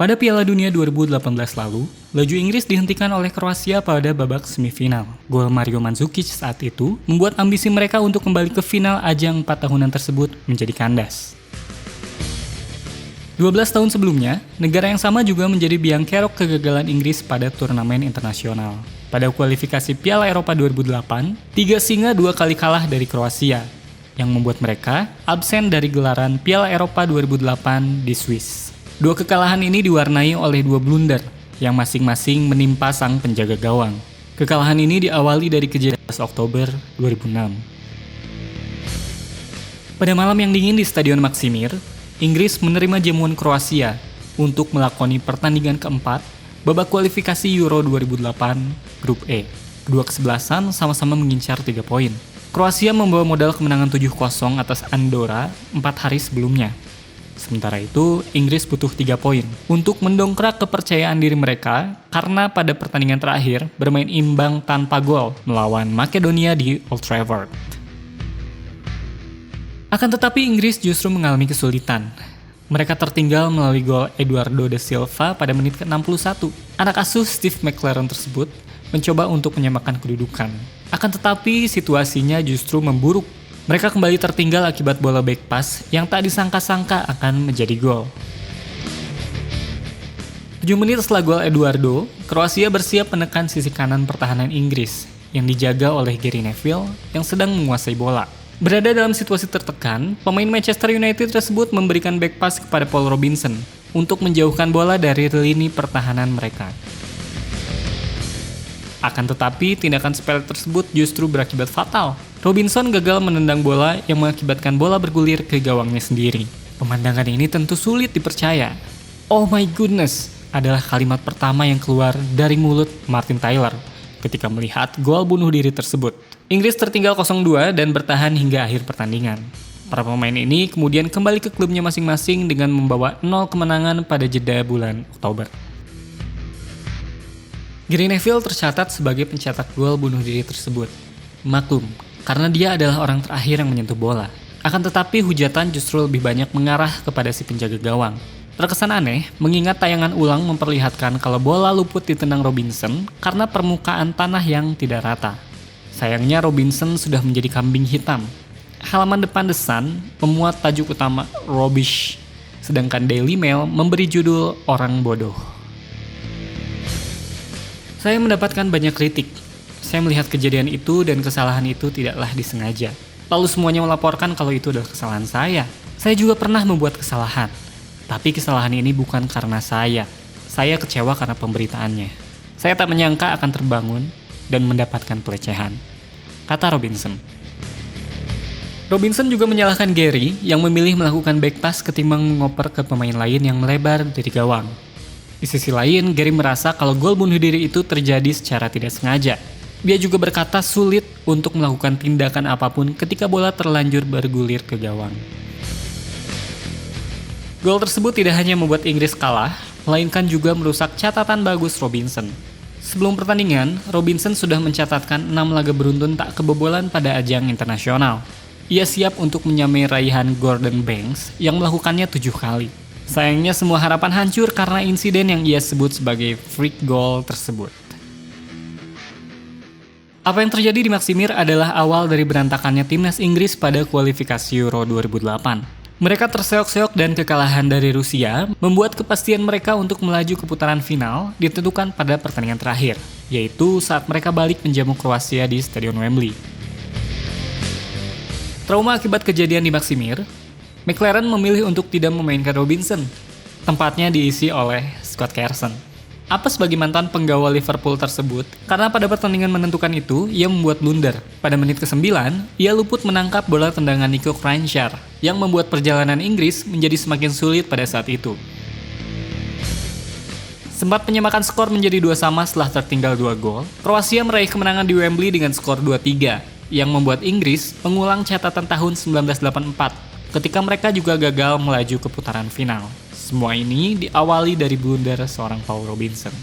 Pada Piala Dunia 2018 lalu, laju Inggris dihentikan oleh Kroasia pada babak semifinal. Gol Mario Mandzukic saat itu membuat ambisi mereka untuk kembali ke final ajang 4 tahunan tersebut menjadi kandas. 12 tahun sebelumnya, negara yang sama juga menjadi biang kerok kegagalan Inggris pada turnamen internasional. Pada kualifikasi Piala Eropa 2008, 3 singa 2 kali kalah dari Kroasia, yang membuat mereka absen dari gelaran Piala Eropa 2008 di Swiss. Dua kekalahan ini diwarnai oleh 2 blunder yang masing-masing menimpa sang penjaga gawang. Kekalahan ini diawali dari kejadian 11 Oktober 2006. Pada malam yang dingin di Stadion Maksimir, Inggris menerima jamuan Kroasia untuk melakoni pertandingan keempat babak kualifikasi Euro 2008 Grup E. Kedua kesebelasan sama-sama mengincar 3 poin. Kroasia membawa modal kemenangan 7-0 atas Andorra 4 hari sebelumnya. Sementara itu, Inggris butuh 3 poin untuk mendongkrak kepercayaan diri mereka karena pada pertandingan terakhir bermain imbang tanpa gol melawan Makedonia di Old Trafford. Akan tetapi Inggris justru mengalami kesulitan. Mereka tertinggal melalui gol Eduardo da Silva pada menit ke-61. Anak asuh Steve McClaren tersebut mencoba untuk menyamakan kedudukan. Akan tetapi situasinya justru memburuk. Mereka kembali tertinggal akibat bola back pass yang tak disangka-sangka akan menjadi gol. 7 menit setelah gol Eduardo, Kroasia bersiap menekan sisi kanan pertahanan Inggris yang dijaga oleh Gary Neville yang sedang menguasai bola. Berada dalam situasi tertekan, pemain Manchester United tersebut memberikan back pass kepada Paul Robinson untuk menjauhkan bola dari lini pertahanan mereka. Akan tetapi, tindakan sepele tersebut justru berakibat fatal. Robinson gagal menendang bola yang mengakibatkan bola bergulir ke gawangnya sendiri. Pemandangan ini tentu sulit dipercaya. "Oh my goodness" adalah kalimat pertama yang keluar dari mulut Martin Tyler ketika melihat gol bunuh diri tersebut. Inggris tertinggal 0-2 dan bertahan hingga akhir pertandingan. Para pemain ini kemudian kembali ke klubnya masing-masing dengan membawa 0 kemenangan pada jeda bulan Oktober. Gary Neville tercatat sebagai pencetak gol bunuh diri tersebut. Maklum, karena dia adalah orang terakhir yang menyentuh bola. Akan tetapi hujatan justru lebih banyak mengarah kepada si penjaga gawang. Terkesan aneh, mengingat tayangan ulang memperlihatkan kalau bola luput ditendang Robinson karena permukaan tanah yang tidak rata. Sayangnya Robinson sudah menjadi kambing hitam. Halaman depan The Sun memuat tajuk utama "Rubbish", sedangkan Daily Mail memberi judul "Orang Bodoh". Saya mendapatkan banyak kritik. Saya melihat kejadian itu dan kesalahan itu tidaklah disengaja. Lalu semuanya melaporkan kalau itu adalah kesalahan saya. Saya juga pernah membuat kesalahan. Tapi kesalahan ini bukan karena saya. Saya kecewa karena pemberitaannya. Saya tak menyangka akan terbangun dan mendapatkan pelecehan, kata Robinson. Robinson juga menyalahkan Gary yang memilih melakukan back pass ketimbang mengoper ke pemain lain yang melebar dari gawang. Di sisi lain, Gary merasa kalau gol bunuh diri itu terjadi secara tidak sengaja. Dia juga berkata sulit untuk melakukan tindakan apapun ketika bola terlanjur bergulir ke gawang. Gol tersebut tidak hanya membuat Inggris kalah, melainkan juga merusak catatan bagus Robinson. Sebelum pertandingan, Robinson sudah mencatatkan 6 laga beruntun tak kebobolan pada ajang internasional. Ia siap untuk menyamai raihan Gordon Banks yang melakukannya 7 kali. Sayangnya semua harapan hancur karena insiden yang ia sebut sebagai freak goal tersebut. Apa yang terjadi di Maksimir adalah awal dari berantakannya timnas Inggris pada kualifikasi Euro 2008. Mereka terseok-seok dan kekalahan dari Rusia membuat kepastian mereka untuk melaju ke putaran final ditentukan pada pertandingan terakhir, yaitu saat mereka balik menjamu Kroasia di Stadion Wembley. Trauma akibat kejadian di Maksimir, McClaren memilih untuk tidak memainkan Robinson. Tempatnya diisi oleh Scott Carson. Apes bagi mantan penggawa Liverpool tersebut, karena pada pertandingan menentukan itu, ia membuat blunder. Pada menit ke-9, ia luput menangkap bola tendangan Nico Kranjčar, yang membuat perjalanan Inggris menjadi semakin sulit pada saat itu. Sempat menyamakan skor menjadi 2-2 setelah tertinggal 2 gol, Kroasia meraih kemenangan di Wembley dengan skor 2-3, yang membuat Inggris mengulang catatan tahun 1984, ketika mereka juga gagal melaju ke putaran final. Semua ini diawali dari blunder seorang Paul Robinson.